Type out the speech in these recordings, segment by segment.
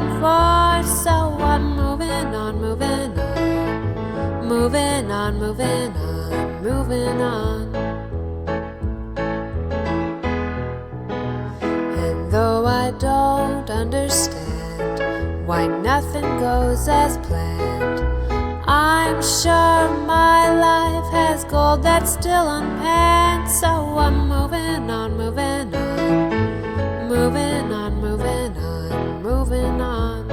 fighting for, so I'm moving on, moving on, moving on, moving on, moving on. And though I don't understand why nothing goes as planned, I'm sure my life has gold that's still unpanned. So I'm moving on, moving on, moving on, moving on, moving on.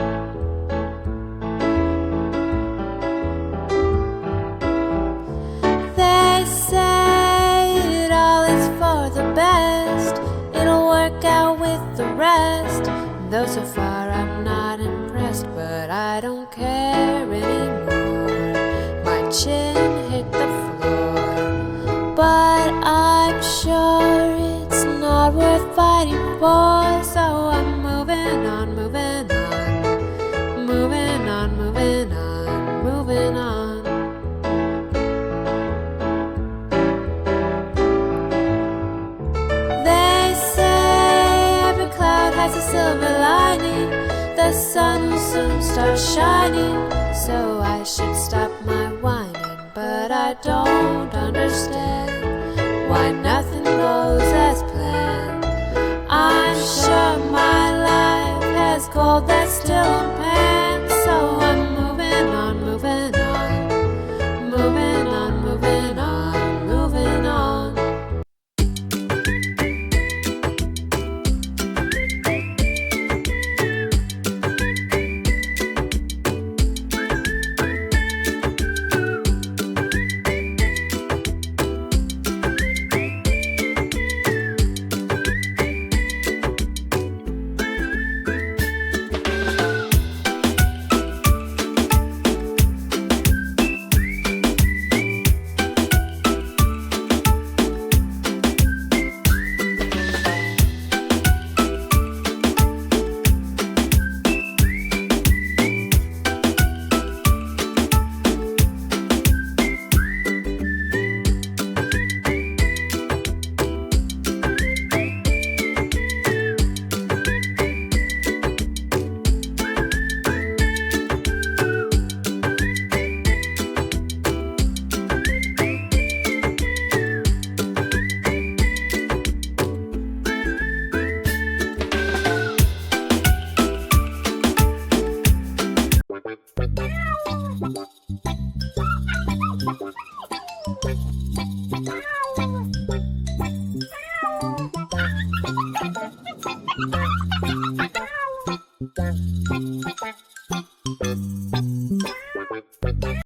They say it all is for the best, it'll work out with the rest. Though so far I'm not impressed, but I don't care anymore. My chin hit the floor, but I'm sure it's not worth fighting for. So I'm moving on, moving on, moving on, moving on, moving on. They say every cloud has a silver lining, the sun will soon start shining, so I should stop my whining. But I don't understand why nothing goes as planned. I'm sure my life has gold that's still unpanned. So I'm moving on, moving on, moving on, moving on, moving on.